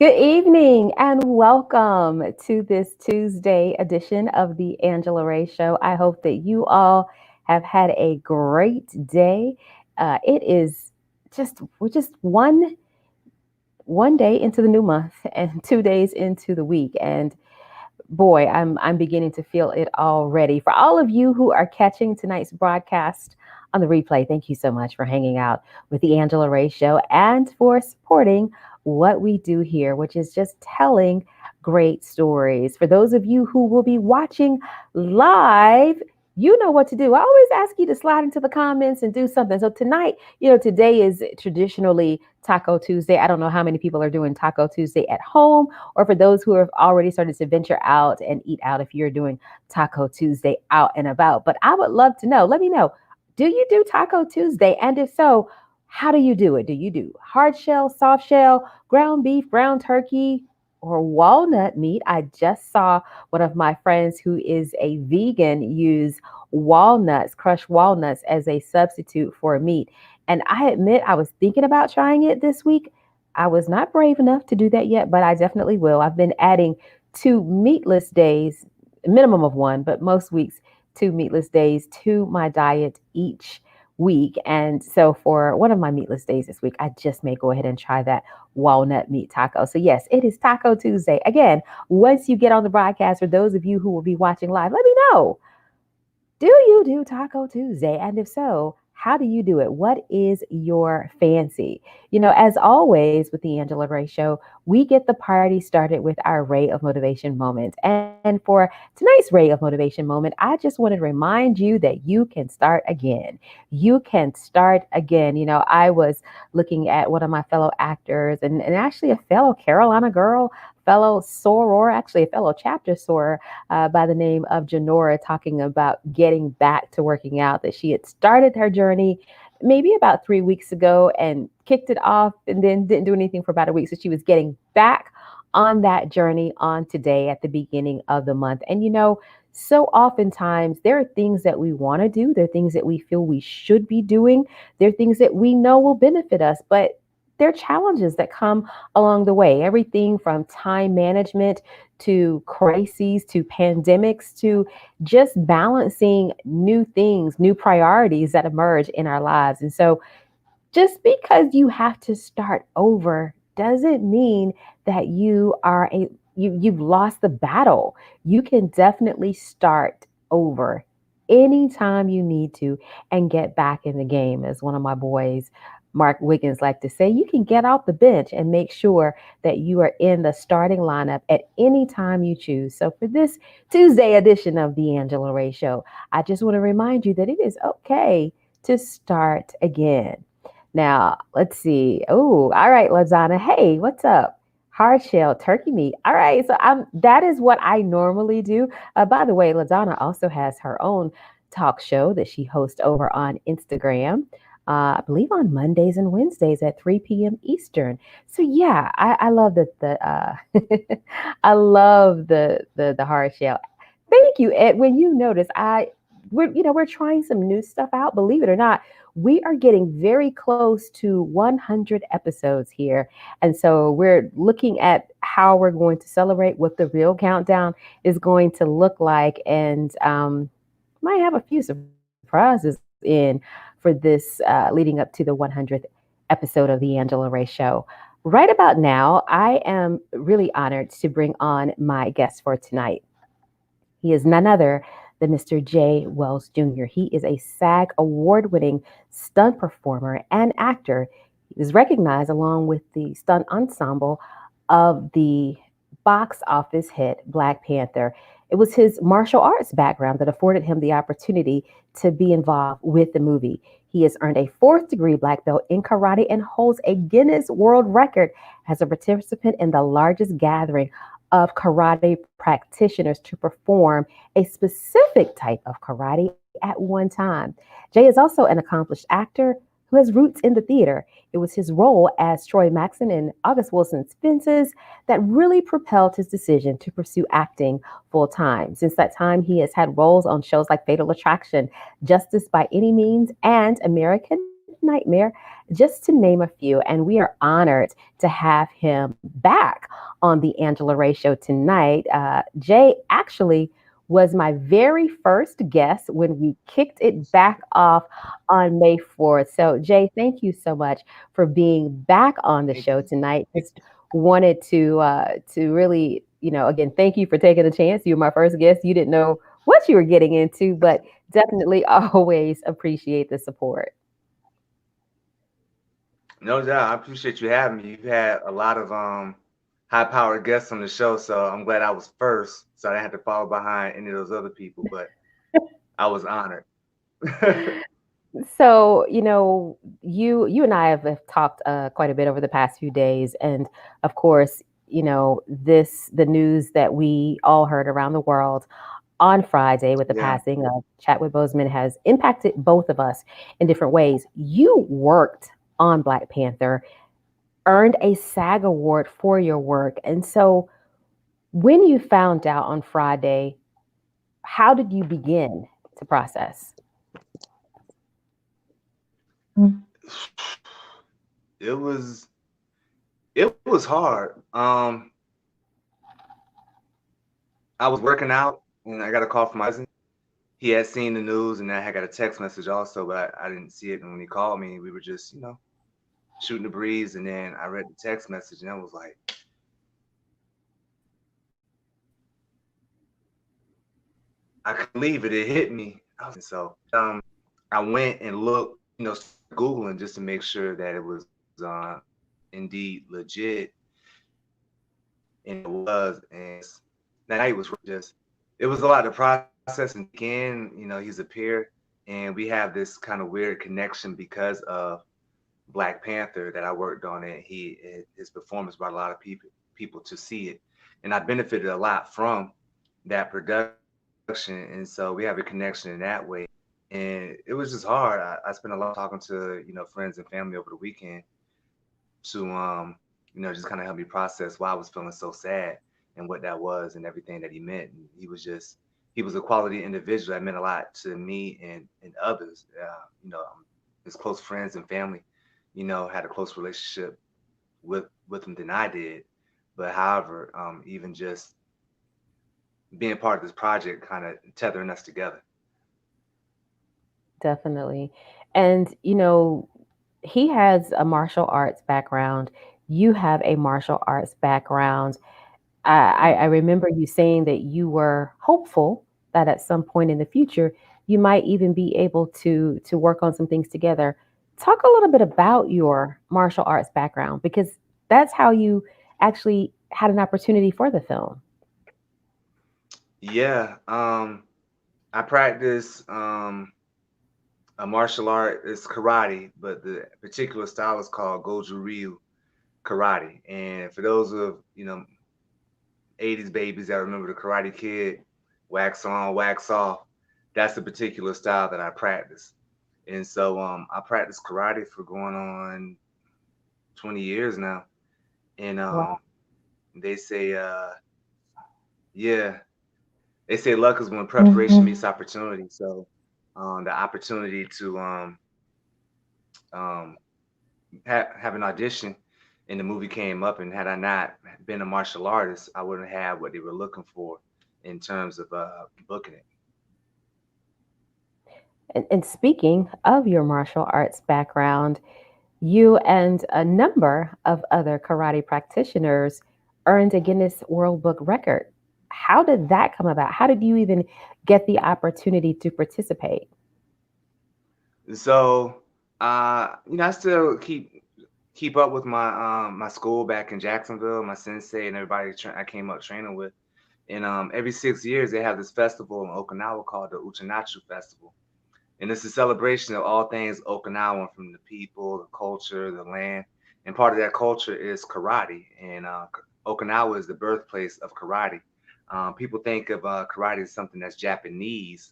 Good evening and welcome to this Tuesday edition of the Angela Ray Show. I hope that you all have had a great day. It is we're just one day into the new month and 2 days into the week, and boy, I'm beginning to feel it already. For all of you who are catching tonight's broadcast on the replay, thank you so much for hanging out with the Angela Ray Show and for supporting what we do here, which is just telling great stories. For those of you who will be watching live, you know what to do. I always ask you to slide into the comments and do something. So tonight, today is traditionally Taco Tuesday. I don't know how many people are doing Taco Tuesday at home, or for those who have already started to venture out and eat out, if you're doing Taco Tuesday out and about. But I would love to know. Let me know. Do you do Taco Tuesday? And if so, how do you do it? Do you do hard shell, soft shell, ground beef, ground turkey, or walnut meat? I just saw one of my friends who is a vegan use walnuts, crushed walnuts, as a substitute for meat. And I admit I was thinking about trying it this week. I was not brave enough to do that yet, but I definitely will. I've been adding 2 meatless days, minimum of one, but most weeks, 2 meatless days to my diet each week. And so for one of my meatless days this week, I just may go ahead and try that walnut meat taco. So yes, it is Taco Tuesday. Again, once you get on the broadcast, for those of you who will be watching live, let me know. Do you do Taco Tuesday? And if so, how do you do it? What is your fancy? As always with the Angela Ray Show, we get the party started with our Ray of Motivation moment. And for tonight's Ray of Motivation moment, I just want to remind you that you can start again. You can start again. I was looking at one of my fellow actors and actually a fellow Carolina girl, fellow soror, actually a fellow chapter soror, by the name of Janora, talking about getting back to working out, that she had started her journey maybe about 3 weeks ago and kicked it off and then didn't do anything for about a week. So she was getting back on that journey on today at the beginning of the month. And so oftentimes there are things that we want to do, there are things that we feel we should be doing, there are things that we know will benefit us, but there are challenges that come along the way. Everything from time management to crises to pandemics to just balancing new things, new priorities that emerge in our lives. And so just because you have to start over doesn't mean that you've lost the battle. You can definitely start over anytime you need to and get back in the game. As one of my boys, Mark Wiggins, like to say, you can get off the bench and make sure that you are in the starting lineup at any time you choose. So for this Tuesday edition of the Angela Ray Show, I just want to remind you that it is okay to start again. Now, let's see. Oh, all right, Lazana. Hey, what's up? Hard shell turkey meat. All right, so that is what I normally do. By the way, Lazana also has her own talk show that she hosts over on Instagram. I believe on Mondays and Wednesdays at 3 p.m. Eastern. So yeah, I love the I love the hard shell. Thank you, Ed. When you notice, we're trying some new stuff out. Believe it or not, we are getting very close to 100 episodes here. And so we're looking at how we're going to celebrate, what the real countdown is going to look like, and might have a few surprises in for this leading up to the 100th episode of the Angela Ray Show. Right about now, I am really honored to bring on my guest for tonight. He is none other than Mr. Jay Wells Jr. He is a SAG award-winning stunt performer and actor. He was recognized along with the stunt ensemble of the box office hit Black Panther. It was his martial arts background that afforded him the opportunity to be involved with the movie. He has earned a 4th-degree black belt in karate and holds a Guinness World Record as a participant in the largest gathering of karate practitioners to perform a specific type of karate at one time. Jay is also an accomplished actor who has roots in the theater. It was his role as Troy Maxon in August Wilson's Fences that really propelled his decision to pursue acting full time. Since that time, he has had roles on shows like Fatal Attraction, Justice by Any Means, and American nightmare, just to name a few. And we are honored to have him back on the Angela Ray Show tonight. Jay actually was my very first guest when we kicked it back off on May 4th. So, Jay, thank you so much for being back on the Thank show you. tonight. Just wanted to really, again, thank you for taking a chance. You were my first guest. You didn't know what you were getting into, but definitely always appreciate the support. No doubt. I appreciate you having me. You've had a lot of high-powered guests on the show, so I'm glad I was first, so I didn't have to follow behind any of those other people. But I was honored. So, you and I have talked quite a bit over the past few days, and of course, the news that we all heard around the world on Friday with the Yeah. passing of Chadwick Boseman has impacted both of us in different ways. You worked on Black Panther, earned a SAG award for your work, and so when you found out on Friday, how did you begin to process? It was hard. I was working out and I got a call from my cousin. He had seen the news and I had got a text message also, but I didn't see it. And when he called me, we were just, shooting the breeze. And then I read the text message and I was like, I couldn't believe it. It hit me. I went and looked, Googling just to make sure that it was indeed legit. And it was. And that night was just, it was a lot to process. And again, he's a peer. And we have this kind of weird connection because of Black Panther that I worked on. And his performance brought a lot of people to see it. And I benefited a lot from that production. And so we have a connection in that way. And it was just hard. I spent a lot of time talking to, friends and family over the weekend to, just kind of help me process why I was feeling so sad and what that was and everything that he meant. And he was a quality individual that meant a lot to me and others. His close friends and family, had a close relationship with him than I did. But however, even just being part of this project kind of tethering us together. Definitely. And, he has a martial arts background. You have a martial arts background. I remember you saying that you were hopeful that at some point in the future you might even be able to work on some things together. Talk a little bit about your martial arts background because that's how you actually had an opportunity for the film. Yeah, I practice a martial art. It's karate, but the particular style is called Goju Ryu karate. And for those of 80s babies that remember the Karate Kid, wax on, wax off, that's the particular style that I practice. And so I practice karate for going on 20 years now. And Wow, they say, yeah, they say luck is when preparation meets opportunity. So the opportunity to um, have an audition and the movie came up, and had I not been a martial artist, I wouldn't have what they were looking for in terms of booking it. and speaking of your martial arts background, you and a number of other karate practitioners earned a Guinness World Book record. How did that come about? How did you even get the opportunity to participate? So, I still keep up with my school back in Jacksonville, my sensei and everybody I came up training with. And every 6 years they have this festival in Okinawa called the Uchinachu Festival, and it's a celebration of all things Okinawan, from the people, the culture, the land. And part of that culture is karate, and Okinawa is the birthplace of karate. People think of karate as something that's Japanese,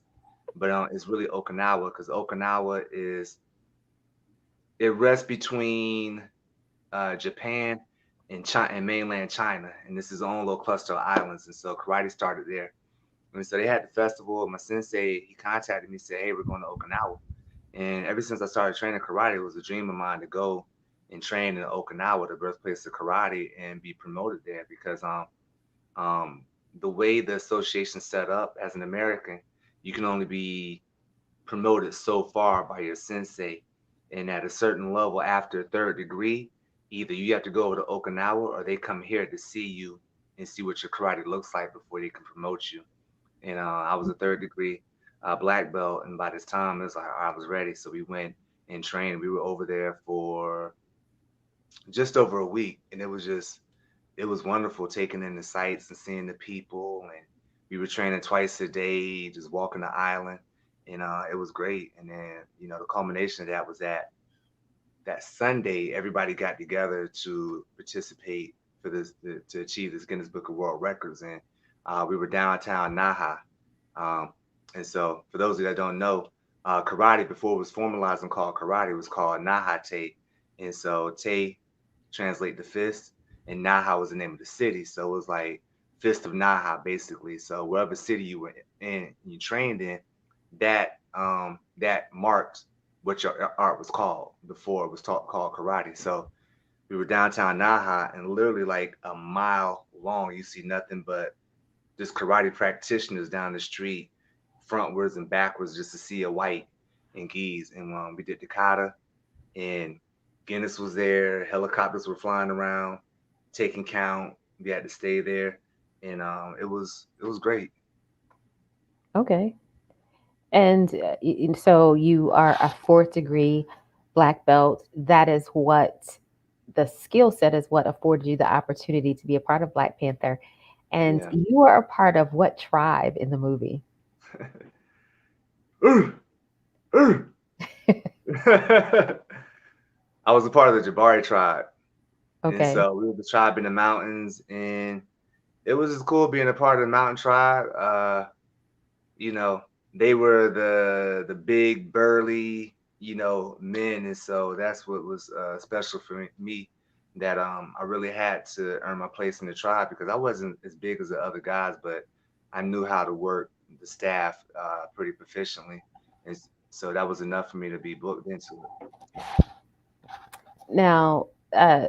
but it's really Okinawa, because Okinawa is, it rests between Japan and China and mainland China, and this is its own little cluster of islands. And so karate started there. And so they had the festival. My sensei, he contacted me, said, "Hey, we're going to Okinawa." And ever since I started training karate, it was a dream of mine to go and train in Okinawa, the birthplace of karate, and be promoted there because um, the way the association's set up as an American, you can only be promoted so far by your sensei. And at a certain level, after third degree, either you have to go over to Okinawa or they come here to see you and see what your karate looks like before they can promote you. And I was a third degree black belt, and by this time it was like I was ready. So we went and trained. We were over there for just over a week, and it was wonderful taking in the sights and seeing the people. And we were training twice a day, just walking the island, and it was great. And then the culmination of that was that Sunday, everybody got together to participate for this to achieve this Guinness Book of World Records, and we were downtown Naha. Um, and so, for those of you that don't know, karate before it was formalized and called karate, it was called Nahate, and so Te translate to fist, and Naha was the name of the city, so it was like Fist of Naha basically. So wherever city you were in, you trained in, that marked what your art was called before it was called karate. So we were downtown Naha, and literally like a mile long, you see nothing but just karate practitioners down the street, frontwards and backwards, just to see a white and geese. And we did the kata, and Guinness was there. Helicopters were flying around, taking count. We had to stay there, and it was great. Okay. And so you are a fourth degree black belt. That is what the skill set is what afforded you the opportunity to be a part of Black Panther. And Yeah. you are a part of what tribe in the movie? I was a part of the Jabari tribe, and Okay. so we were the tribe in the mountains, and it was just cool being a part of the mountain tribe. You know, they were the big burly, men, and so that's what was special for me. That I really had to earn my place in the tribe because I wasn't as big as the other guys, but I knew how to work the staff pretty proficiently, and so that was enough for me to be booked into it. Now,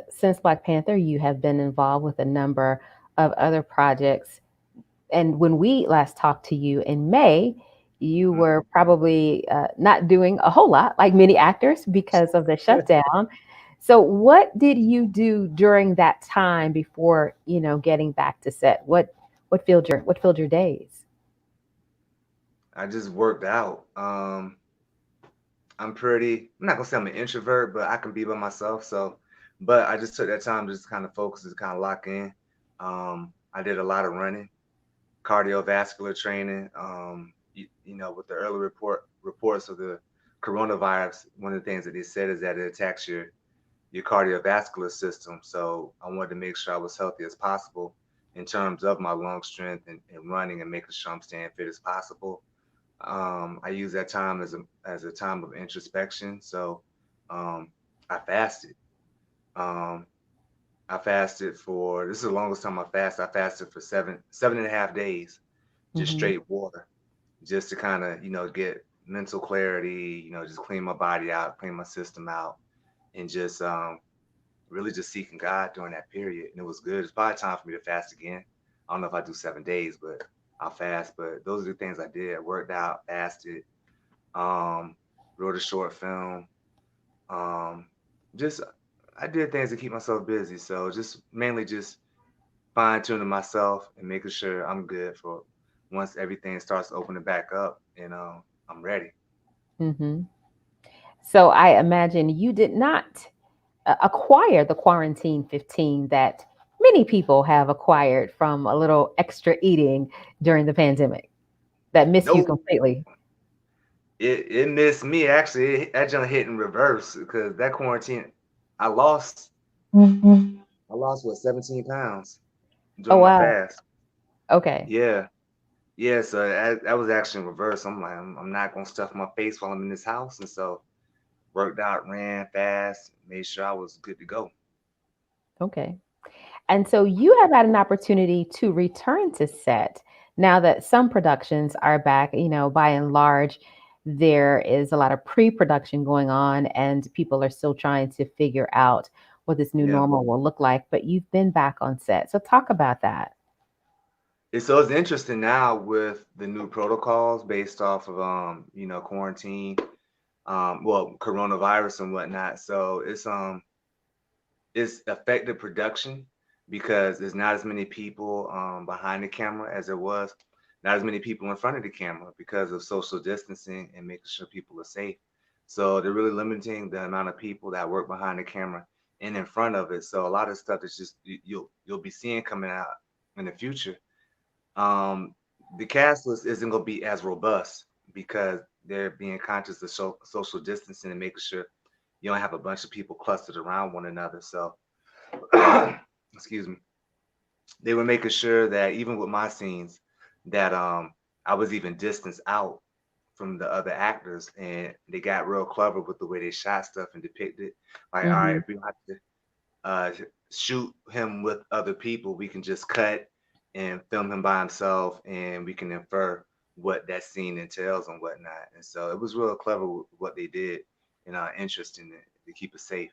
since Black Panther, you have been involved with a number of other projects. And when we last talked to you in May, you Mhm. were probably not doing a whole lot, like many actors, because of the shutdown. So, what did you do during that time before getting back to set? What filled your days? I just worked out. I'm not gonna say I'm an introvert, but I can be by myself. So, but I just took that time to just kind of focus, to kind of lock in. I did a lot of running, cardiovascular training. With the early reports of the coronavirus, one of the things that they said is that it attacks your cardiovascular system. So I wanted to make sure I was healthy as possible in terms of my lung strength and running and making sure I'm staying fit as possible. I use that time as a time of introspection. So um, I fasted. Um, I fasted for this is the longest time I fasted. I fasted for seven and a half days, just Hmm. straight water, just to kind of get mental clarity. Just clean my body out, clean my system out, and just really just seeking God during that period. And it was good. It's probably time for me to fast again. I don't know if I do 7 days, but I'll fast. But those are the things I did. I worked out, fasted, um, wrote a short film. Um, just I did things to keep myself busy. So just mainly just fine tuning myself and making sure I'm good for once everything starts opening back up and I'm ready. Hmm. So, I imagine you did not acquire the quarantine 15 that many people have acquired from a little extra eating during the pandemic that missed you No, completely. it missed me actually. That jump hit in reverse because that quarantine, I lost I lost what 17 pounds Oh, during my wow. fast. Okay. Yeah. Yeah, so that was actually in reverse. I'm like, I'm not gonna stuff my face while I'm in this house, and so worked out, ran fast, made sure I was good to go. Okay. And so you have had an opportunity to return to set now that some productions are back, by and large. there is a lot of pre-production going on and people are still trying to figure out what this new Yeah. normal will look like, but you've been back on set. So talk about that. So it's interesting now with the new protocols based off of quarantine, well, coronavirus and whatnot. So it's affected production because there's not as many people behind the camera as there was, not as many people in front of the camera because of social distancing and making sure people are safe. So they're really limiting the amount of people that work behind the camera and in front of it. So a lot of stuff is just you'll be seeing coming out in the future. um, the cast list isn't going to be as robust because they're being conscious of social distancing and making sure you don't have a bunch of people clustered around one another. So, excuse me, they were making sure that even with my scenes, that I was even distanced out from the other actors, and they got real clever with the way they shot stuff and depicted. Like, all right, Hmm. if we have to uh, shoot him with other people, we can just cut and film him by himself, and we can infer what that scene entails and whatnot. And so it was real clever what they did, and interesting to keep it safe.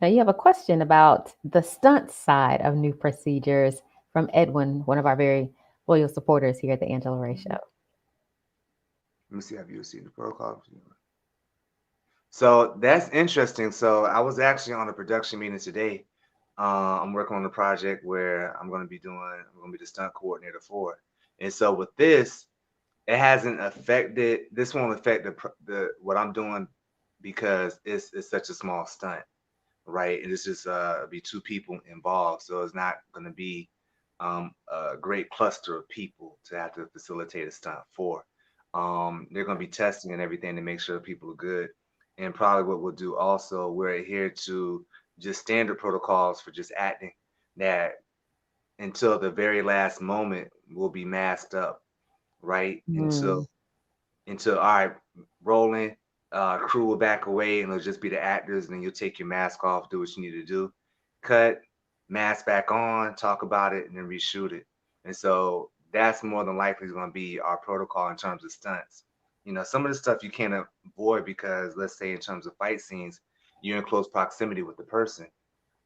Now, you have a question about the stunt side of new procedures from Edwin, one of our very loyal supporters here at the Angela Ray Mhm. Show. Let me see. Have you seen the protocol? So that's interesting. So I was actually on a production meeting today. I'm working on a project where I'm going to be the stunt coordinator for it. And so with this, it hasn't affected. This won't affect the what I'm doing because it's such a small stunt, right? And it's just be two people involved, so it's not going to be a great cluster of people to have to facilitate a stunt for. They're going to be testing and everything to make sure people are good. And probably what we'll do also, we're adhere to just standard protocols for just acting that until the very last moment will be masked up, right? Mm. Until all right, rolling, crew will back away and it'll just be the actors, and then you'll take your mask off, do what you need to do, cut, mask back on, talk about it, and then reshoot it. And so that's more than likely is going to be our protocol in terms of stunts. Some of the stuff you can't avoid because, let's say, in terms of fight scenes, you're in close proximity with the person,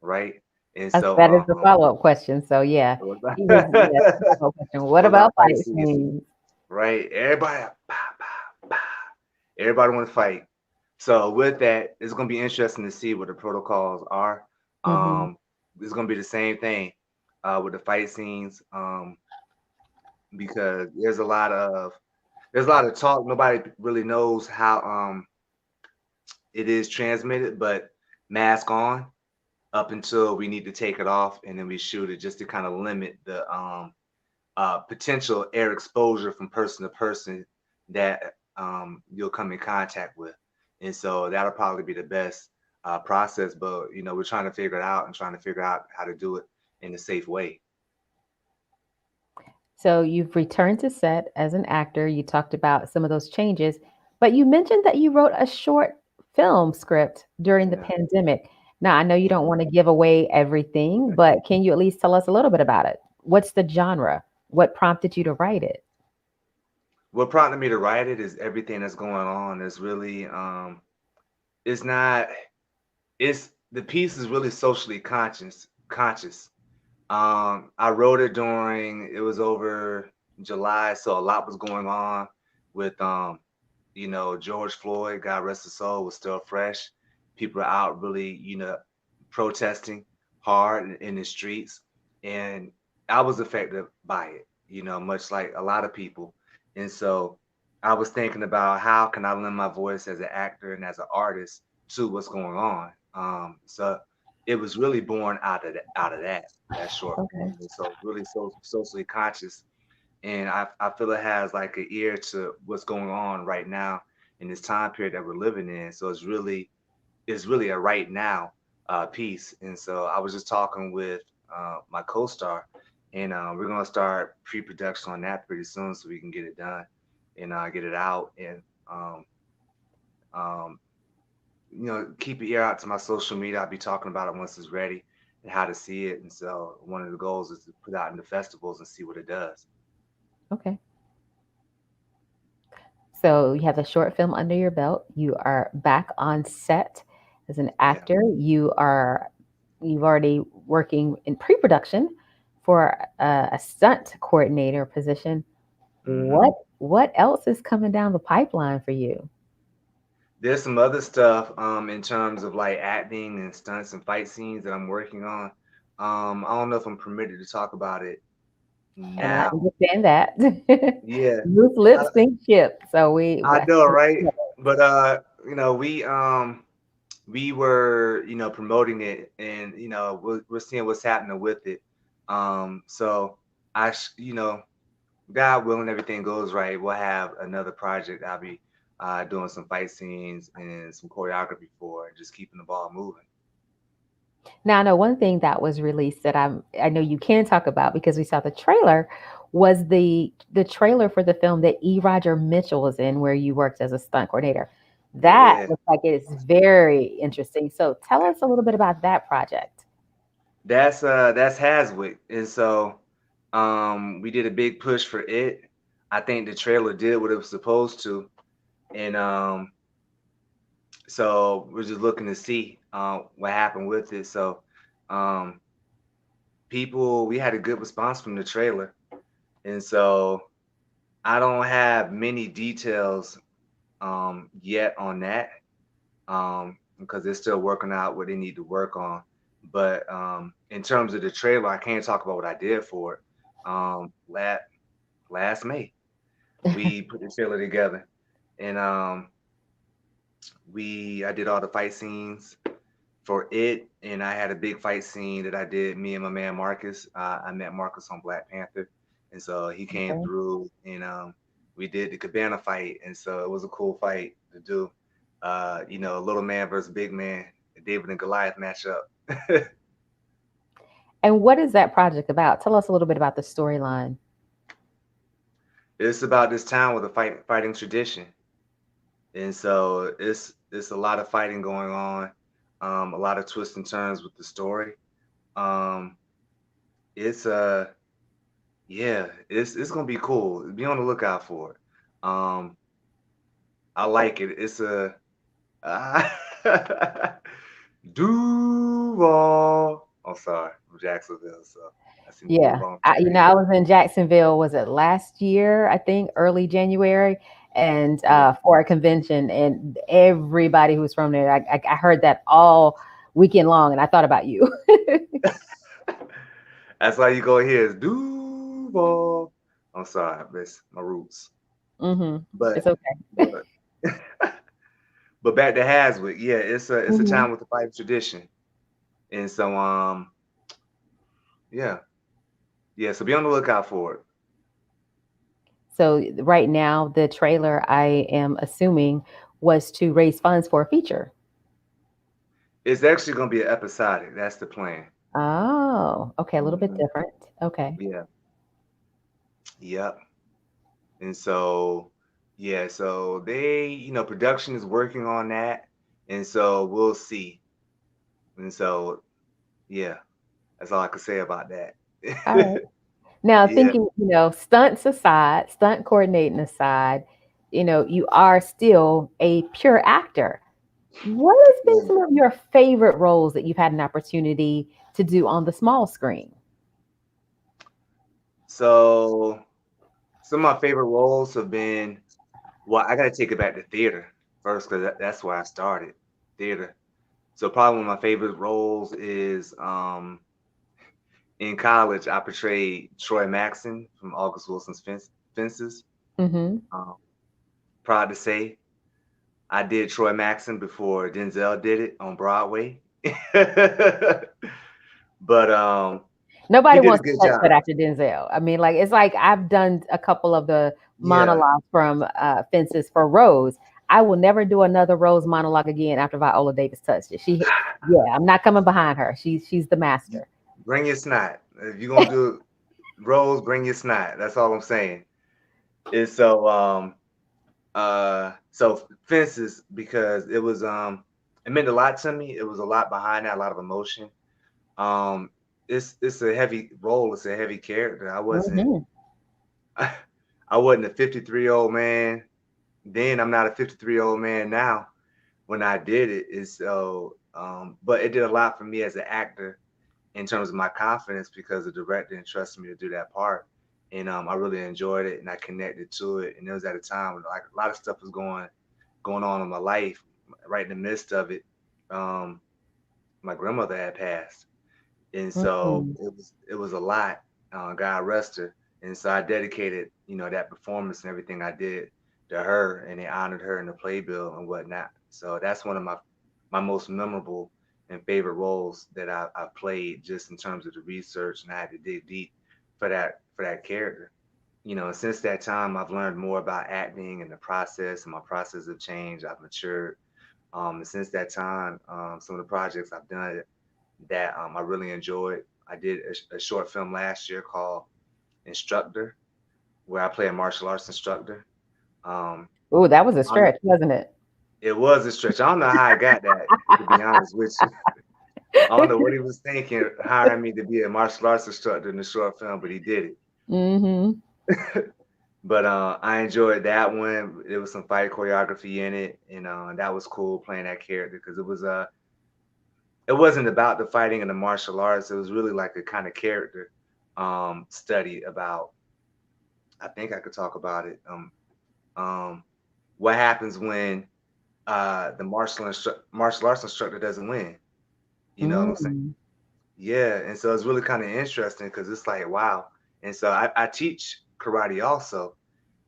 right? And so, That is the follow-up question. So yeah, what he was, yeah, that's the follow-up question. What about about fight fight scenes, scenes? right? Everybody, pow, pow, pow. Everybody want to fight. So with that, it's gonna be interesting to see what the protocols are. Hmm. Um, it's gonna be the same thing with the fight scenes because there's a lot of talk. Nobody really knows how it is transmitted, but mask on up until we need to take it off, and then we shoot it just to kind of limit the potential air exposure from person to person that you'll come in contact with. And so that'll probably be the best process. But, we're trying to figure it out and trying to figure out how to do it in a safe way. So you've returned to set as an actor. You talked about some of those changes, but you mentioned that you wrote a short film script during the Yeah. pandemic. Now, I know you don't Mhm. want to give away everything, but can you at least tell us a little bit about it? What's the genre? What prompted you to write it? What prompted me to write it is everything that's going on. It's really, it's not, it's the piece is really socially conscious. I wrote it during it was over July, so a lot was going on with George Floyd, God rest his soul, was still fresh. People are out really, protesting hard in the streets, and I was affected by it, much like a lot of people. And so I was thinking about how can I lend my voice as an actor and as an artist to what's going on. So it was really born out of that short Okay. film. And so it's really socially conscious, and I feel it has like an ear to what's going on right now in this time period that we're living in. So it's really a right now piece. And so I was just talking with my co-star, and we're gonna start pre-production on that pretty soon so we can get it done and get it out, and um, um, keep your ear out to my social media. I'll be talking about it once it's ready and how to see it. And so one of the goals is to put out in the festivals and see what it does. Okay. So you have a short film under your belt. You are back on set as an Yeah. actor. You've already working in pre-production for a stunt coordinator position. Hmm. What else is coming down the pipeline for you? There's some other stuff in terms of like acting and stunts and fight scenes that I'm working on. I don't know if I'm permitted to talk about it And I now. understand that. Yeah, Loose I, lips think ship. So I know, right? But we were, promoting it, and we're seeing what's happening with it. So God willing, everything goes right, we'll have another project. I'll be doing some fight scenes and some choreography for, and just keeping the ball moving. Now, I know one thing that was released that I know you can talk about because we saw the trailer was the trailer for the film that E. Roger Mitchell was in, where you worked as a stunt coordinator. That Yeah, looks like it is very interesting. So, tell us a little bit about that project. that's Haswick, and so we did a big push for it. I think the trailer did what it was supposed to, and so we're just looking to see what happened with it. So um, we had a good response from the trailer, and so I don't have many details yet on that because they're still working out what they need to work on. But in terms of the trailer, I can't talk about what I did for it. Last May, we put the trailer together, and we I did all the fight scenes for it, and I had a big fight scene that I did. Me and my man Marcus. I met Marcus on Black Panther, and so he came Okay. through, and we did the Cabana fight, and so it was a cool fight to do. Little man versus big man, David and Goliath matchup. And what is that project about? Tell us a little bit about the storyline. It's about this town with a fighting tradition, and so it's a lot of fighting going on, a lot of twists and turns with the story. Um, it's Yeah, it's gonna be cool. Be on the lookout for it. I like it. It's a uh, Duval. I'm sorry, from Jacksonville, so I seem to do it Yeah. wrong I today. was in Jacksonville, was it last year? I think early January, and Yeah, for a convention, and everybody who was from there, I heard that all weekend long, and I thought about you. that's why you go here is Duval. I'm sorry, I miss my roots, Hmm. but It's okay. but but back to Haswick. Yeah, it's a Hmm. town with a fighting tradition, and so yeah, yeah. So be on the lookout for it. So right now, the trailer I am assuming was to raise funds for a feature. It's actually gonna be an episodic. That's the plan. Oh, okay, a little bit Hmm. different. Okay. Yeah. Yep. And so, yeah, so production is working on that. And so we'll see. And so, yeah, that's all I could say about that. All right. Now, Yeah. thinking, stunts aside, stunt coordinating aside, you are still a pure actor. What has been Yeah. some of your favorite roles that you've had an opportunity to do on the small screen? So some of my favorite roles have been, well, I gotta take it back to theater first because that's where I started. Theater. So probably one of my favorite roles is in college I portrayed Troy Maxon from August Wilson's Fences. Hmm. Um, proud to say I did Troy Maxon before Denzel did it on Broadway. But he Nobody did a wants to good touch that job. after Denzel. I mean, like it's like I've done a couple of the Yeah. monologues from Fences for Rose. I will never do another Rose monologue again after Viola Davis touched it. Yeah, I'm not coming behind her. She's the master. Bring your snot. If you're gonna do Rose, bring your snot. That's all I'm saying. And so Fences, because it meant a lot to me. It was a lot behind that, a lot of emotion. Um it's a heavy role, it's a heavy character. I wasn't Hmm. I wasn't a 53-year-old man. then I'm not a 53-year-old man now when I did it. Is so, but it did a lot for me as an actor in terms of my confidence because the director entrusted me to do that part. And I really enjoyed it and I connected to it. And it was at a time when like a lot of stuff was going on in my life, right in the midst of it. Um, my grandmother had passed, and so Mm-hmm. it was a lot. God rest her, and so I dedicated that performance and everything I did to her, and they honored her in the playbill and whatnot. So that's one of my most memorable and favorite roles that I played just in terms of the research, and I had to dig deep for that character. And since that time, I've learned more about acting and the process, and my process of change. I've matured. And since that time, some of the projects I've done that I really enjoyed. I did a short film last year called Instructor, where I play a martial arts instructor. Um, Oh, that was a I don't know, stretch, wasn't it? it was a stretch. I don't know how I got that, to be honest with you. I don't know what he was thinking, hiring me to be a martial arts instructor in the short film, but he did Mm-hmm. it. But I enjoyed that one. There was some fight choreography in it, and that was cool playing that character because it wasn't about the fighting and the martial arts. It was really like a kind of character study about. I think I could talk about it. Um, what happens when the martial arts instructor doesn't win? You know what I'm saying? Mm-hmm. Yeah, and so it's really kind of interesting because it's like wow. And so I teach karate also,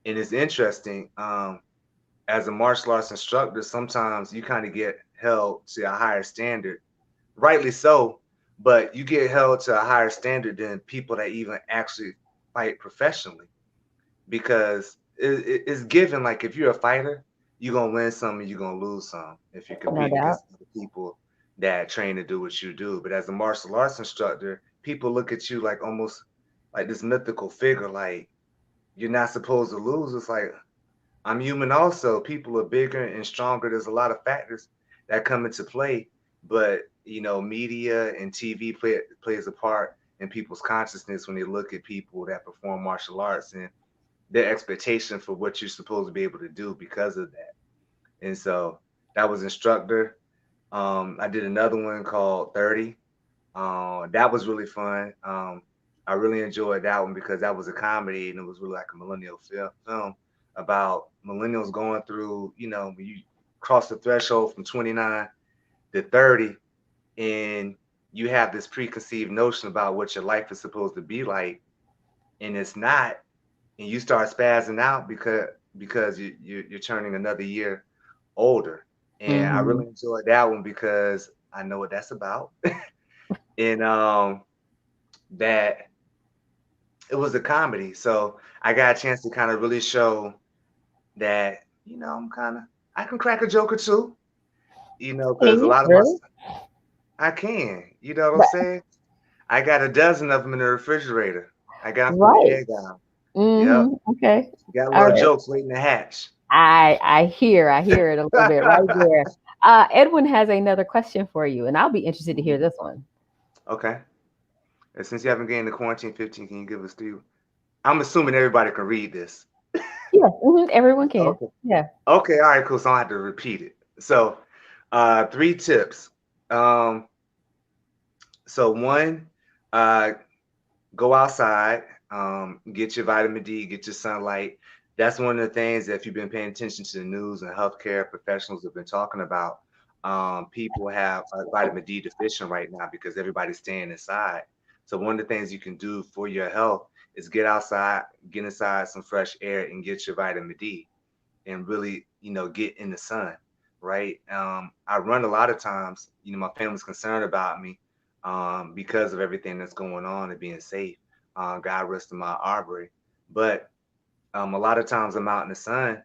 and it's interesting. As a martial arts instructor, sometimes you kind of get held to a higher standard, rightly so, but you get held to a higher standard than people that even actually fight professionally because it's given like if you're a fighter, you're gonna win some and you're gonna lose some if you're No competing doubt. against other people that train to do what you do. But as a martial arts instructor, people look at you like almost like this mythical figure, like you're not supposed to lose. It's like I'm human also. People are bigger and stronger. There's a lot of factors that come into play, but media and TV plays a part in people's consciousness when they look at people that perform martial arts and their expectation for what you're supposed to be able to do because of that. And so that was instructor. I did another one called 30. That was really fun. I really enjoyed that one because that was a comedy and it was really like a millennial film about millennials going through, when you cross the threshold from 29 to 30 and you have this preconceived notion about what your life is supposed to be like, and it's not, and you start spazzing out because you're turning another year older. And I Mm-hmm. really enjoyed that one because I know what that's about. And that it was a comedy. So I got a chance to kind of really show that, I can crack a joke or two, Can because a you lot of my really? I can, you know what I'm But saying? I got a dozen of them in the refrigerator. I got them from the right. egg out. Yep. Mm-hmm. Okay. Got All little right. jokes waiting to hatch. I hear it a little bit right there. Edwin has another question for you, and I'll be interested to Mhm. hear this one. Okay. And since you haven't gained the quarantine 15, can you give us three? I'm assuming everybody can read this. Yeah, everyone can. Okay. Yeah. Okay. All right. Cool. So I don't have to repeat it. So, three tips. Um, so one, uh, go outside, get your vitamin D, get your sunlight. That's one of the things that if you've been paying attention to the news and healthcare professionals have been talking about. People have vitamin D deficient right now because everybody's staying inside. So one of the things you can do for your health is get outside, get inside some fresh air, and get your vitamin D, and really, get in the sun, right? I run a lot of times. My family's concerned about me because of everything that's going on and being safe. God rest in my arbory. But a lot of times I'm out in the sun,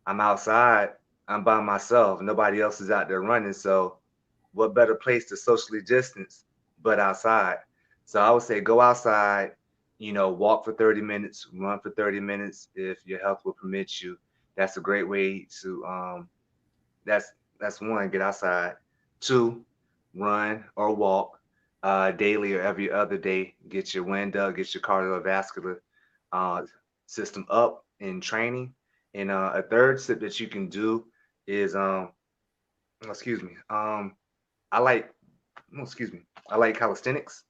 I'm outside, I'm by myself, nobody else is out there running. So, what better place to socially distance but outside? So, I would say go outside, walk for 30 minutes, run for 30 minutes if your health will permit you. That's a great way to that's that's one, get outside. Two, run or walk daily or every other day. Get your wind up, get your cardiovascular uh, system up in training. And a third tip that you can do is excuse me. I like excuse me. I like calisthenics.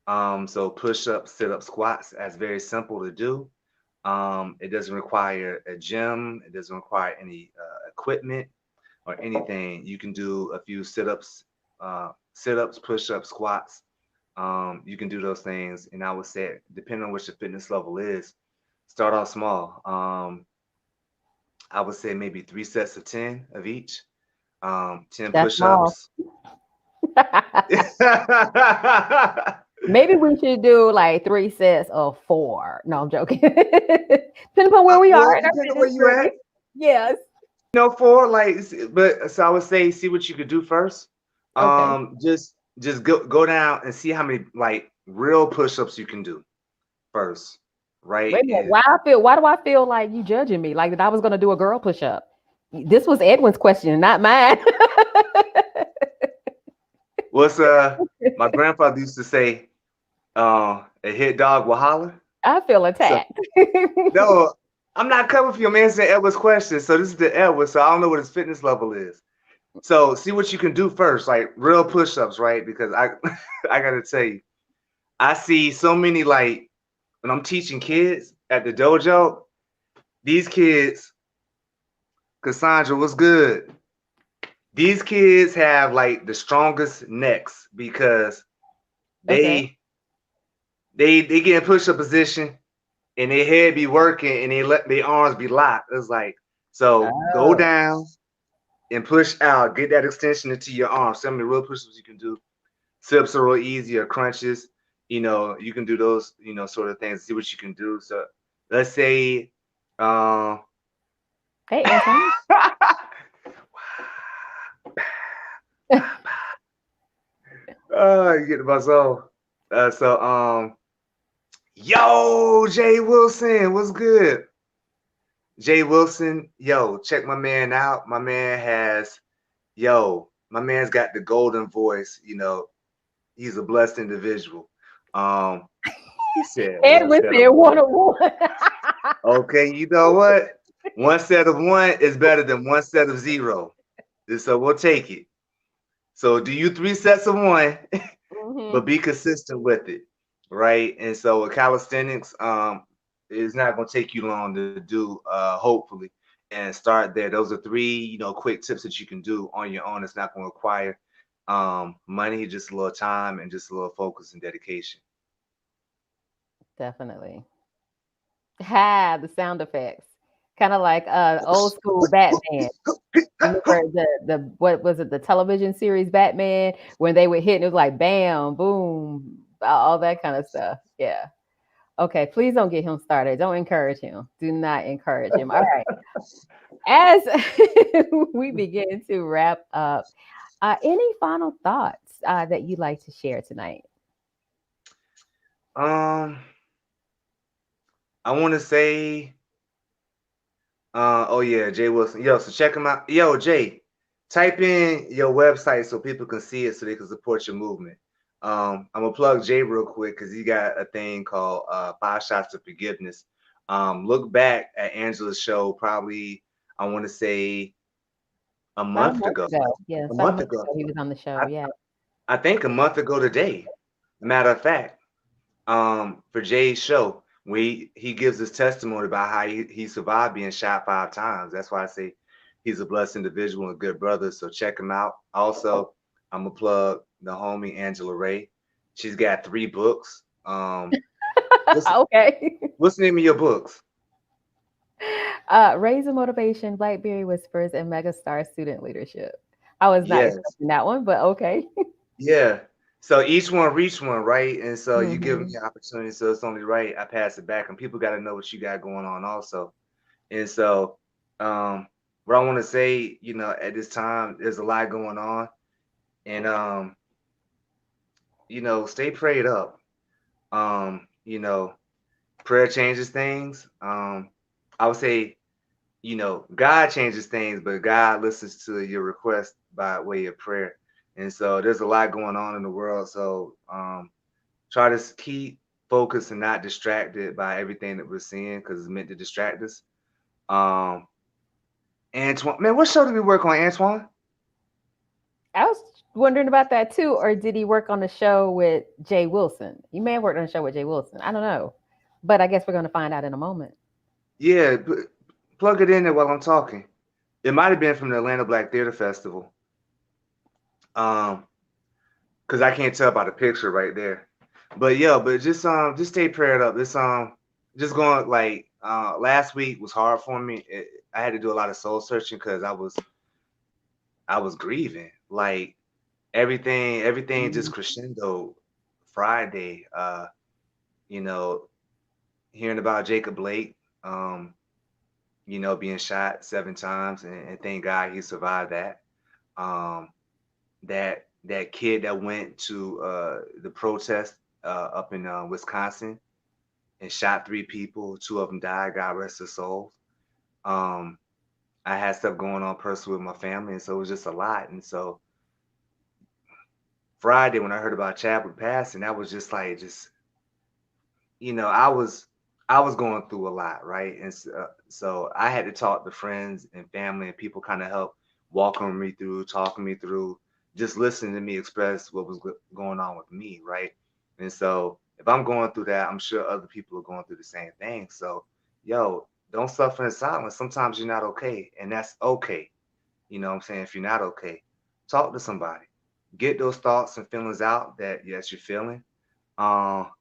So push-ups, sit-up, squats. That's very simple to do. It doesn't require a gym. It doesn't require any equipment or anything. You can do a few sit-ups, push-ups, squats. You can do those things, and I would say, depending on what your fitness level is, start off small. I would say maybe 3 sets of 10 of each. 10 That's small. push-ups. I Maybe we should do like 3 sets of 4. No, I'm joking. Depending upon where we well, are in our depending on where fitness you at, journey. Yes. for like, but so I would say, see what you could do first. Okay. Just go down and see how many like real push-ups you can do first, right? Wait a minute. And Why do I feel like you judging me? Like that I was gonna do a girl push up. This was Edwin's question, not mine. what's my grandfather used to say, a hit dog will holler. I feel So attacked. no, I'm not coming for you. I'm answering Edward's question. So this is the Edward. So I don't know what his fitness level is. So see what you can do first, like real push-ups, right? Because I I gotta tell you, I see so many like when I'm teaching kids at the dojo, these kids, Cassandra, what's good? These kids have like the strongest necks because Okay. they they get in push-up position and their head be working and they let their arms be locked. It's like, so go Oh. down and push out, get that extension into your arm. Some of the real push-ups you can do. Sit-ups are real easy, or crunches. You can do those, sort of things. See what you can do. So let's say, uh, Hey, Antoine. you get my soul. Yo, Jay Wilson, what's good? Jay Wilson, yo, check my man out. My man's got the golden voice. He's a blessed individual. Um, he said, one Edwin set of said one one. on one. Okay, you know what? One set of one is better than one set of zero. So we'll take it. So do you 3 sets of one, but Hmm. be consistent with it, right? And so with calisthenics, it's not going to take you long to do, hopefully, and start there. Those are three, quick tips that you can do on your own. It's not going to require money, just a little time and just a little focus and dedication. Definitely. Ha, the sound effects. Kind of like old school Batman. Remember the what was it, the television series Batman, when they would hit and it was like bam, boom, all that kind of stuff. Yeah. Okay, please don't get him started. Don't encourage him. Do not encourage him. All right. As we begin to wrap up, any final thoughts that you'd like to share tonight? Um, I want to say, oh yeah, Jay Wilson. Yo, so check him out. Yo, Jay, type in your website so people can see it so they can support your movement. I'm gonna plug Jay real quick because he got a thing called 5 Shots of Forgiveness. Look back at Angela's show, probably I want to say a About a month month ago. ago. Yes, A about a month month ago. ago he was on the show. I, Yeah. I think a month ago today. Matter of fact, for Jay's show, he gives his testimony about how he survived being shot 5 times. That's why I say he's a blessed individual and a good brother. So check him out. Also, I'm gonna plug the homie Angela Ray. She's got 3 books. What's Okay. what's the name of your books? Raise a Motivation, Blackberry Whispers, and Megastar Student Leadership. I was not Yes. expecting that one, but okay. Yeah. So each one reach one, right? And so you give me Hmm. the opportunity, so it's only right I pass it back, and people got to know what you got going on also. And so, um, what I want to say, at this time, there's a lot going on, and stay prayed up. Um, you know, Prayer changes things. I would say, God changes things, but God listens to your request by way of prayer. And so there's a lot going on in the world. So try to keep focused and not distracted by everything that we're seeing because it's meant to distract us. Um, Antoine, man, what show did we work on, Antoine? I was wondering about that too. Or did he work on the show with Jay Wilson? He may have worked on a show with Jay Wilson. I don't know. But I guess we're going to find out in a moment. Yeah, plug it in there while I'm talking. It might have been from the Atlanta Black Theater Festival. Um, because I can't tell by the picture right there. But yeah, but just stay prayed up. This just going like last week was hard for me. I had to do a lot of soul searching because I was grieving. Like everything just Mhm. crescendo Friday. You know, hearing about Jacob Blake, um, being shot 7 times, and thank God he survived that. Um, that kid that went to the protest up in Wisconsin and shot 3 people. 2 of them died. God rest their souls. Um, I had stuff going on personally with my family, and so it was just a lot. And so Friday, when I heard about Chadwick passing, that was just like just I was going through a lot, right? And so I had to talk to friends and family and people kind of help walking me through, talking me through, just listening to me express what was going on with me, right? And so if I'm going through that, I'm sure other people are going through the same thing. So, yo, don't suffer in silence. Sometimes you're not okay, and that's okay. You know what I'm saying? If you're not okay, talk to somebody. Get those thoughts and feelings out that yes, you're feeling. Um,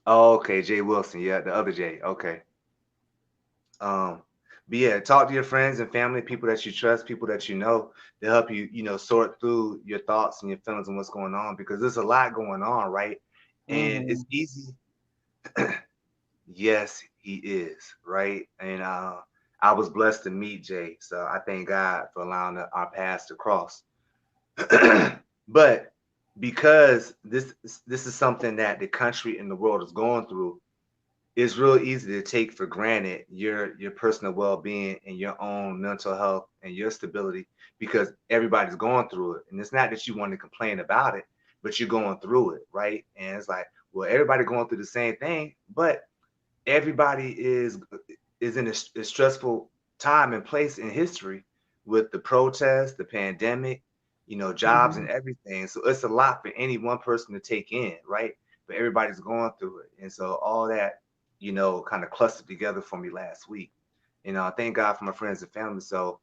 Oh, okay, Jay Wilson. Yeah, the other Jay. Okay. Um, but yeah, talk to your friends and family, people that you trust, people that you know, to help you, sort through your thoughts and your feelings and what's going on because there's a lot going on, right? And it's Mhm. easy. Yes, he is, right? And I was blessed to meet Jay, so I thank God for allowing our paths to cross. But because this is something that the country and the world is going through, it's real easy to take for granted your personal well-being and your own mental health and your stability because everybody's going through it. And it's not that you want to complain about it, but you're going through it, right? And it's like, well, everybody going through the same thing, but everybody is in a stressful time and place in history with the protests, the pandemic, jobs and Mhm. everything. So it's a lot for any one person to take in, right? But everybody's going through it. And so all that, kind of clustered together for me last week. Thank God for my friends and family. So,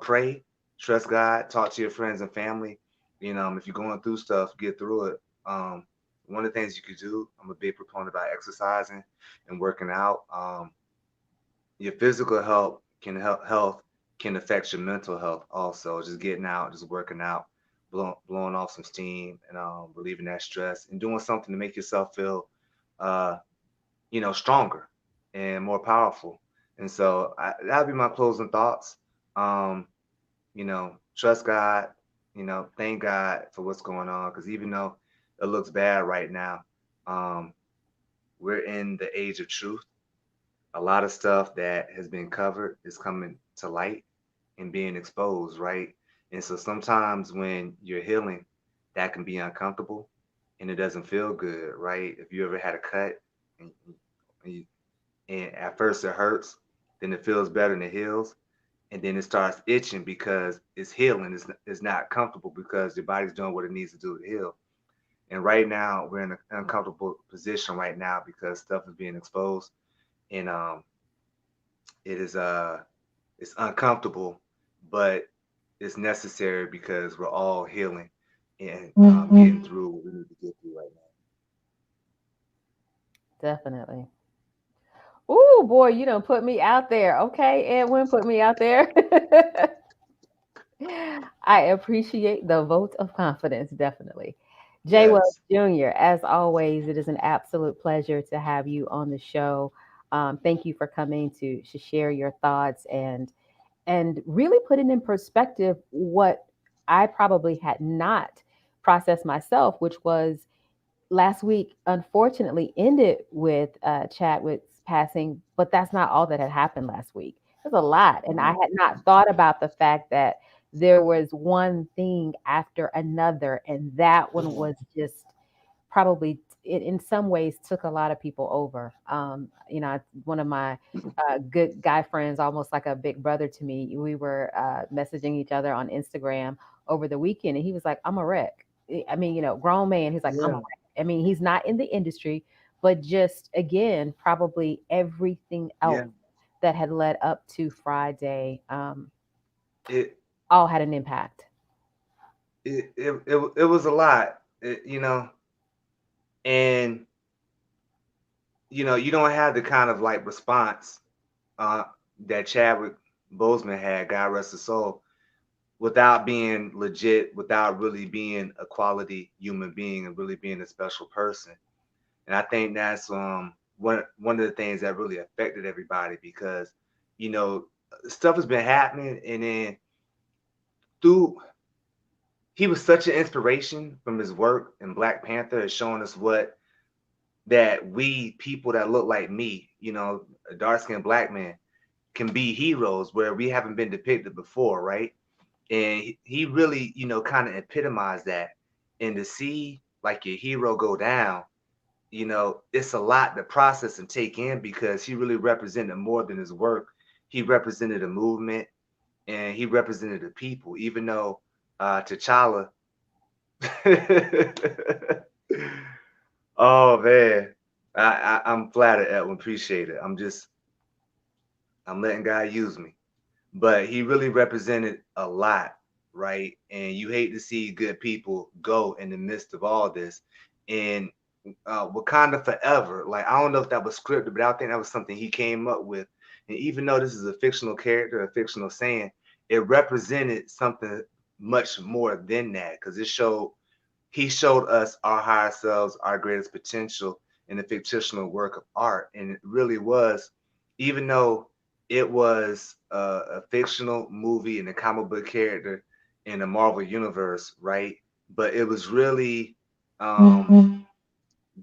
pray, trust God, talk to your friends and family. If you're going through stuff, get through it. One of the things you could do, I'm a big proponent about exercising and working out. Your physical health can affect your mental health also. Just getting out, just working out, blowing off some steam, and relieving that stress, and doing something to make yourself feel, uh, stronger and more powerful. And so that'd be my closing thoughts. Um, trust God. Thank God for what's going on because even though it looks bad right now, um, we're in the age of truth. A lot of stuff that has been covered is coming to light and being exposed, right? And so sometimes when you're healing, that can be uncomfortable and it doesn't feel good, right? If you ever had a cut and, and, you, and at first it hurts, then it feels better and it heals, and then it starts itching because it's healing. It's not comfortable because your body's doing what it needs to do to heal. And right now we're in an uncomfortable position right now because stuff is being exposed, and it is it's uncomfortable, but it's necessary because we're all healing and getting through what we need to get through right Definitely. Ooh, boy, you don't put me out there. Okay, Edwin, put me out there. I appreciate the vote of confidence, definitely. now. Jay Wells Yes. Jr., as always, it is an absolute pleasure to have you on the show. Thank you for coming to share your thoughts and really putting in perspective what I probably had not processed myself, which was last week unfortunately ended with Chadwick's passing, but that's not all that had happened last week. There's a lot, and I Mhm. had not thought about the fact that there was one thing after another, and that one was just probably it in some ways took a lot of people over. One of my good guy friends, almost like a big brother to me, we were messaging each other on Instagram over the weekend, and he was like, "I'm a wreck." I mean, grown man. He's like, "I'm a Yeah, wreck." I mean, he's not in the industry, but just again, probably everything else yeah. that had led up to Friday, It all had an impact. it was a lot, and you don't have the kind of like response uh, that Chadwick Boseman had, God rest his soul, without being legit, without really being a quality human being and really being a special person. And I think that's one of the things that really affected everybody because you know stuff has been happening, and then through he was such an inspiration from his work in Black Panther, is showing us what that we people that look like me, a dark skinned black man, can be heroes where we haven't been depicted before, right? And he really, kind of epitomized that. And to see like your hero go down, it's a lot to process and take in because he really represented more than his work. He represented a movement and he represented the people, even though T'Challa. Oh man, I'm flattered, Edwin. Appreciate it. I'm letting God use me. But he really represented a lot, right? And you hate to see good people go in the midst of all this. And Wakanda Forever, like I don't know if that was scripted, but I think that was something he came up with. And even though this is a fictional character, a fictional saying, it represented something much more than that because he showed us our higher selves, our greatest potential in the fictional work of art. And it really was, even though it was a fictional movie and a comic book character in the Marvel universe, right? But it was really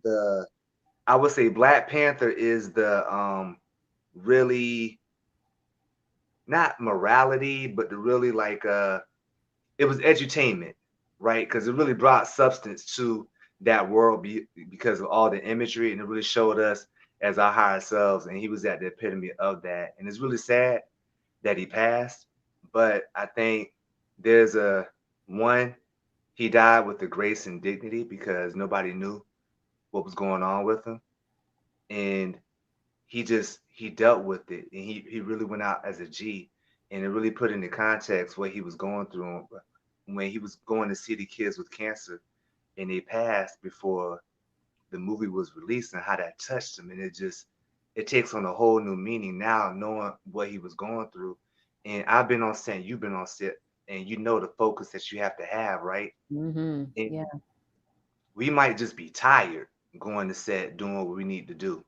the I would say Black Panther is the really not morality, but the really like it was edutainment, right? Because it really brought substance to that world because of all the imagery, and it really showed us as our higher selves. And he was at the epitome of that. And it's really sad that he passed, but I think there's a one he died with the grace and dignity because nobody knew what was going on with him, and he dealt with it, and he really went out as a G, and it really put into context what he was going through when he was going to see the kids with cancer and they passed before the movie was released and how that touched him, and it takes on a whole new meaning now knowing what he was going through. And I've been on set, you've been on set, and you know the focus that you have to have, right? And Yeah. we might just be tired going to set doing what we need to do.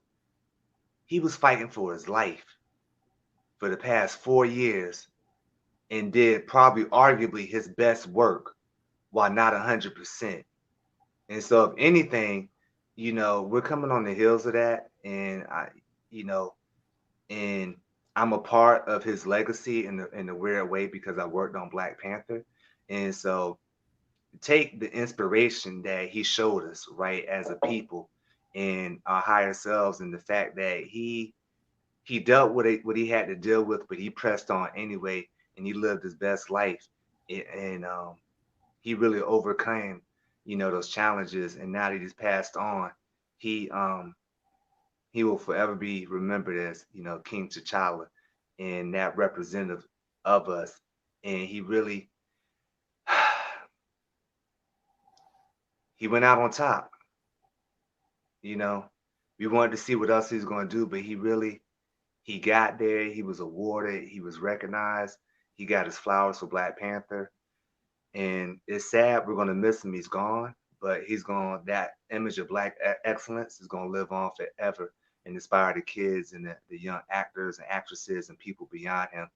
He was fighting for his life for the past 4 years and did probably arguably his best work while not 100%. And so, if anything, we're coming on the heels of that, and you know, and I'm a part of his legacy in a weird way because I worked on Black Panther, and so take the inspiration that he showed us, right, as a people and our higher selves, and the fact that he dealt with it, what he had to deal with, but he pressed on anyway, and he lived his best life, and he really overcame, those challenges. And now that he's passed on, he um he will forever be remembered as, King T'Challa and that representative of us. And he really he went out on top, you know. We wanted to see what else he was going to do, but he got there. He was awarded. He was recognized. He got his flowers for Black Panther. And it's sad we're going to miss him. He's gone, but that image of Black excellence is going to live on forever and inspire the kids and the young actors and actresses and people beyond him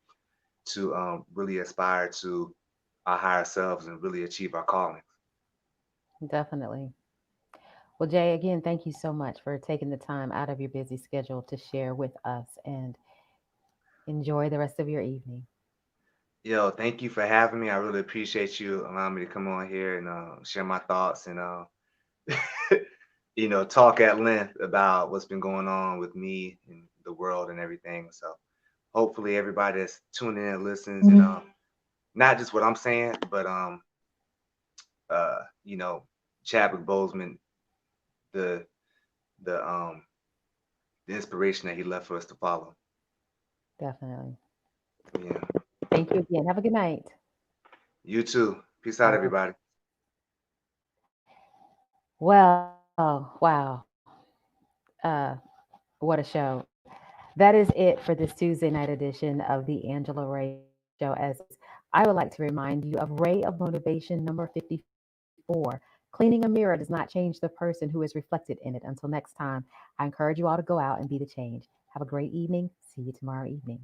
to really aspire to our higher selves and really achieve our callings. Definitely. Well, Jay, again, thank you so much for taking the time out of your busy schedule to share with us, and enjoy the rest of your evening. Yo, thank you for having me. I really appreciate you allowing me to come on here and share my thoughts. And talk at length about what's been going on with me and the world and everything. So hopefully everybody that's tuning in listens, and not just what I'm saying, but you know, Chadwick Boseman, the the um the inspiration that he left for us to follow. Definitely. Yeah. Thank you again. Have a good night. You too. Peace All out, right. everybody. Well, wow. Uh, what a show. That is it for this Tuesday night edition of the Angela Ray Show. As I would like to remind you of Ray of Motivation number 54. Cleaning a mirror does not change the person who is reflected in it. Until next time, I encourage you all to go out and be the change. Have a great evening. See you tomorrow evening.